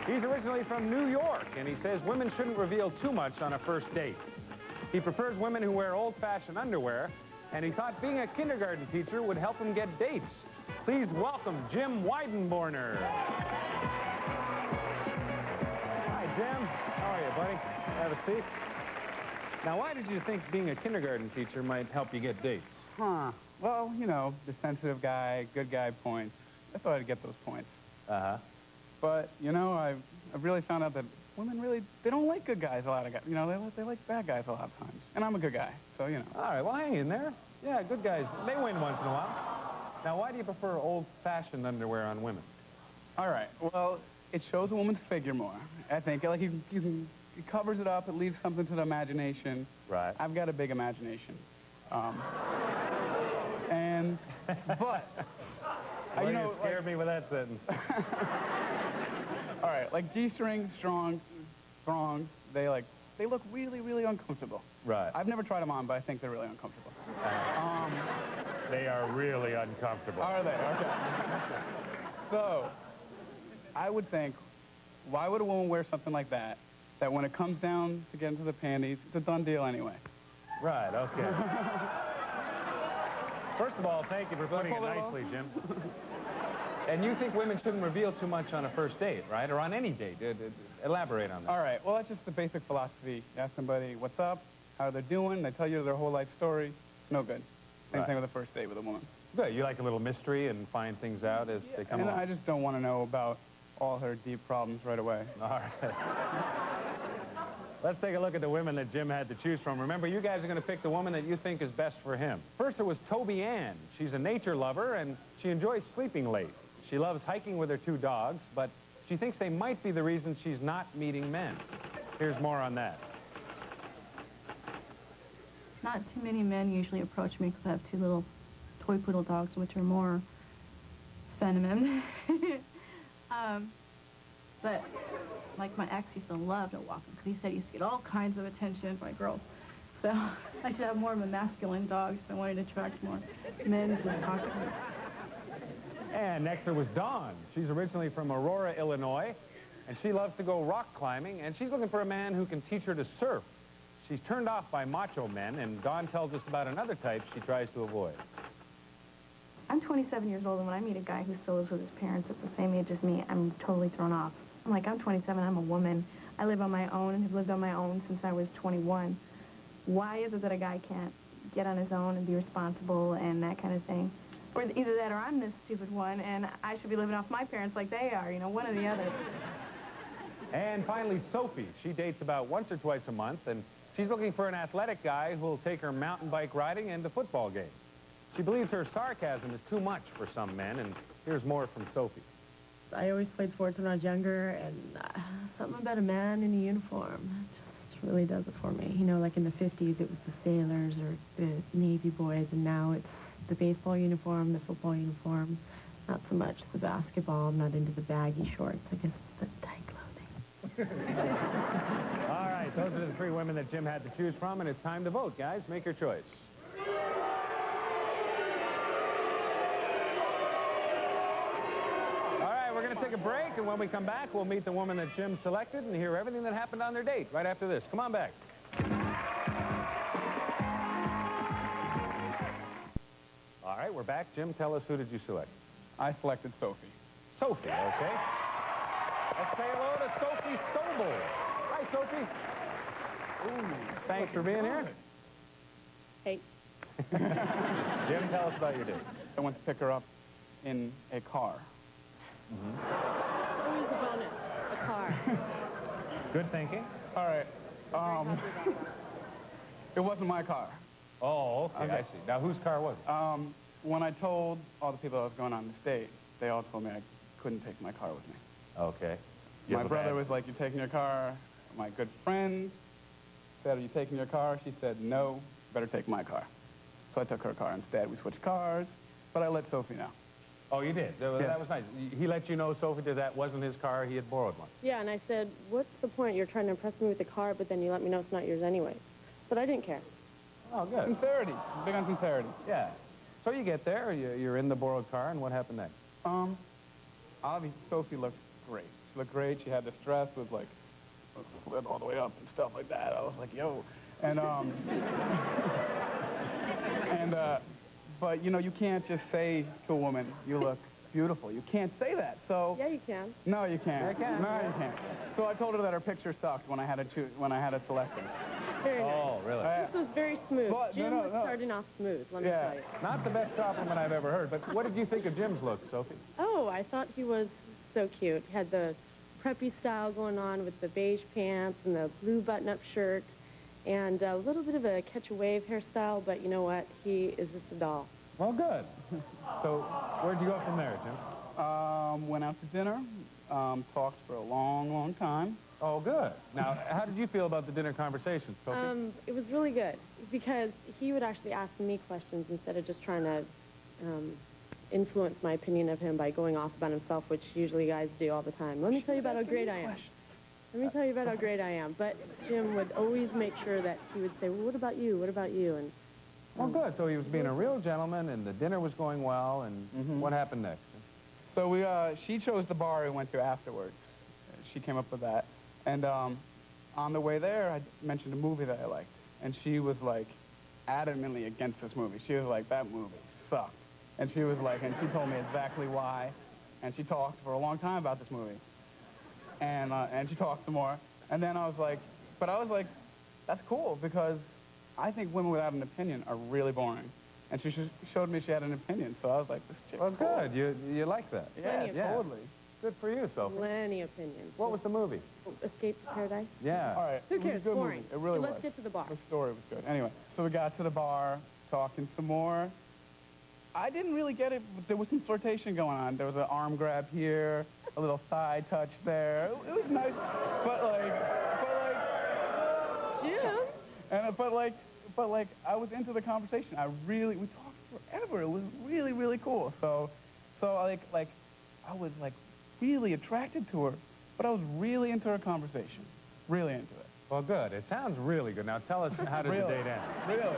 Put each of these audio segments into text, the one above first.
He's originally from New York, and he says women shouldn't reveal too much on a first date. He prefers women who wear old-fashioned underwear, and he thought being a kindergarten teacher would help him get dates. Please welcome Jim Weidenborner. Hi, Jim. How are you, buddy? Have a seat. Now, why did you think being a kindergarten teacher might help you get dates? Well, you know, the sensitive guy, good guy points. I thought I'd get those points. But, you know, I've really found out that women really, they don't like good guys a lot of guys. You know, they like bad guys a lot of times. And I'm a good guy, so, you know. All right, well, hang in there. Yeah, good guys, they win once in a while. Now, why do you prefer old-fashioned underwear on women? All right, well, it shows a woman's figure more. I think, like, it covers it up, it leaves something to the imagination. Right. I've got a big imagination. But... Well, you scared me with that sentence. All right, like G-strings, throngs, they look really, really uncomfortable. Right. I've never tried them on, but I think they're really uncomfortable. They are really uncomfortable. Are they? Okay. So, I would think, why would a woman wear something like that, that when it comes down to get into the panties, it's a done deal anyway? Right, okay. First of all, thank you for putting it nicely, Jim. And you think women shouldn't reveal too much on a first date, right? Or on any date. Elaborate on that. All right. Well, that's just the basic philosophy. You ask somebody what's up, how they're doing, they tell you their whole life story. It's no good. Same thing with a first date with a woman. Good. You like a little mystery and find things out as they come along. I just don't want to know about all her deep problems right away. All right. Let's take a look at the women that Jim had to choose from. Remember, you guys are going to pick the woman that you think is best for him. First, it was Toby Ann. She's a nature lover, and she enjoys sleeping late. She loves hiking with her 2 dogs, but she thinks they might be the reason she's not meeting men. Here's more on that. Not too many men usually approach me because I have 2 little toy poodle dogs, which are more feminine. But, like, my ex used to love to walk him because he said he used to get all kinds of attention by girls. So I should have more of a masculine dog, so I wanted to attract more men to talk to me. And next there was Dawn. She's originally from Aurora, Illinois, and she loves to go rock climbing, and she's looking for a man who can teach her to surf. She's turned off by macho men, and Dawn tells us about another type she tries to avoid. I'm 27 years old, and when I meet a guy who still lives with his parents at the same age as me, I'm totally thrown off. I'm like, I'm 27, I'm a woman. I live on my own and have lived on my own since I was 21. Why is it that a guy can't get on his own and be responsible and that kind of thing? Or either that or I'm this stupid one, and I should be living off my parents like they are, you know, one or the other. And finally, Sophie. She dates about once or twice a month, and she's looking for an athletic guy who will take her mountain bike riding and to football games. She believes her sarcasm is too much for some men, and here's more from Sophie. I always played sports when I was younger, and something about a man in a uniform just really does it for me. You know, like in the 50s, it was the sailors or the Navy boys, and now it's the baseball uniform, the football uniform, not so much the basketball. I'm not into the baggy shorts. I guess it's the tight clothing. All right, those are the 3 women that Jim had to choose from, and it's time to vote, guys. Make your choice. We're going to take a break, and when we come back, we'll meet the woman that Jim selected and hear everything that happened on their date right after this. Come on back. All right, we're back. Jim, tell us, who did you select? I selected Sophie. Sophie, okay. Let's say hello to Sophie Sobel. Hi, Sophie. Ooh, thanks for being here. Hey. Jim, tell us about your date. I went to pick her up in a car. Who is the bonus? A car. Good thinking. All right. It wasn't my car. Oh, okay, I see. Now, whose car was it? When I told all the people I was going on this date, they all told me I couldn't take my car with me. Okay. My brother was like, "You're taking your car." My good friend said, "Are you taking your car?" She said, "No, better take my car." So I took her car instead. We switched cars, but I let Sophie know. Oh, you did? That was nice. He let you know, Sophie, that that wasn't his car. He had borrowed one. Yeah, and I said, what's the point? You're trying to impress me with the car, but then you let me know it's not yours anyway. But I didn't care. Oh, good. Sincerity. Big on sincerity. Yeah. So you get there, you're in the borrowed car, and what happened next? Obviously, Sophie looked great. She looked great. She had this dress with like slid all the way up and stuff like that. I was like, yo. And but you know, you can't just say to a woman, you look beautiful. You can't say that. So Yeah, you can. no, you can't. Yeah, I can. No, you can't. So I told her that her picture sucked when I had to select her. Very nice. Oh, really? This was very smooth. But, Jim no, was no. starting off smooth, let me Yeah. tell you. Not the best compliment I've ever heard, but what did you think of Jim's look, Sophie? Oh, I thought he was so cute. He had the preppy style going on with the beige pants and the blue button-up shirt and a little bit of a catch-a-wave hairstyle, but you know what? He is just a doll. Well, good. So where'd you go from there, Jim? Went out to dinner, talked for a long, long time. Oh, good. Now, how did you feel about the dinner conversation, Sophie? It was really good because he would actually ask me questions instead of just trying to influence my opinion of him by going off about himself, which usually guys do all the time. Let me tell you about how great I am. Let me tell you about how great I am. But Jim would always make sure that he would say, well, what about you? What about you? And Well, good. So he was being a real gentleman, and the dinner was going well, and what happened next? So she chose the bar we went to afterwards. She came up with that. And on the way there, I mentioned a movie that I liked. And she was like adamantly against this movie. She was like, that movie sucked. And she was like, and she told me exactly why. And she talked for a long time about this movie. And she talked some more. And then I was like, that's cool because I think women without an opinion are really boring. And she showed me she had an opinion, so I was like, this chick. Well, good. You like that? Yeah, totally. Good for you, Sophie. plenty of opinions. What was the movie? Escape to Paradise? Yeah. All right. Who It was a cares? good Boring. movie. It really was. Let's get to the bar. The story was good. Anyway, so we got to the bar, talking some more. I didn't really get it. There was some flirtation going on. There was an arm grab here, a little thigh touch there. It was nice, but like, Jim? and but like, I was into the conversation. We talked forever. It was really, really cool. So like, I was like really attracted to her, but I was really into her conversation. Really into it. Well, good. It sounds really good. Now, tell us, how did the date end? Really?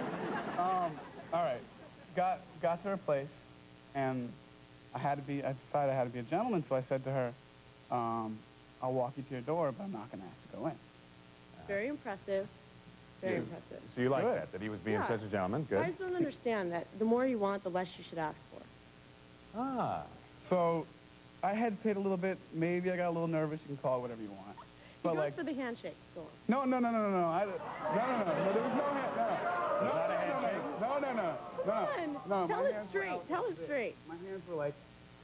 All right. Got to her place, and I decided I had to be a gentleman, so I said to her, I'll walk you to your door, but I'm not going to ask to go in. Very impressive. Very impressive. So you like that he was being such a gentleman? Good. Guys don't understand that the more you want, the less you should ask for. Ah. So I hesitated a little bit. Maybe I got a little nervous. You can call it whatever you want. But He goes like, for the handshake. Go on. no. There was no hand. No. Come on. No, Tell my it hands were straight. out Tell like it this. straight. My hands were like,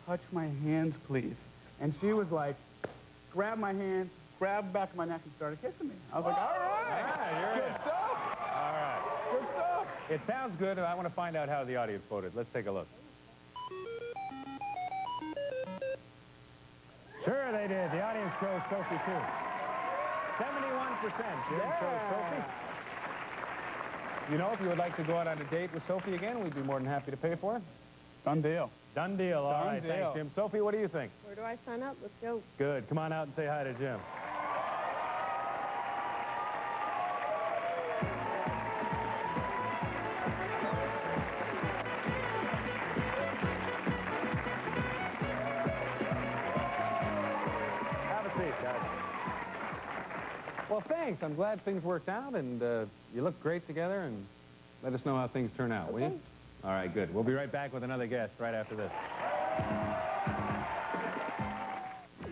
touch my hands, please. And she was like, grabbed my hand, grabbed the back of my neck, and started kissing me. I was like, all right. Good stuff. All right. Good stuff. It sounds good, and I want to find out how the audience voted. Let's take a look. Sure, they did. The audience chose Sophie, too. 71%. Jim chose Sophie. You know, if you would like to go out on a date with Sophie again, we'd be more than happy to pay for it. Done deal. Done deal. All Done right, deal. thanks, Jim. Sophie, what do you think? Where do I sign up? Let's go. Good. Come on out and say hi to Jim. Have a seat, guys. Well, thanks. I'm glad things worked out, and you look great together, and let us know how things turn out, will you? All right, good. We'll be right back with another guest right after this.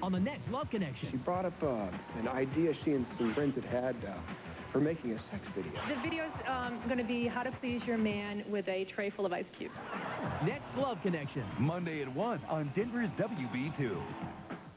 On the next Love Connection. She brought up an idea she and some friends had for making a sex video. The video's going to be how to please your man with a tray full of ice cubes. Next Love Connection. Monday at 1 on Denver's WB2.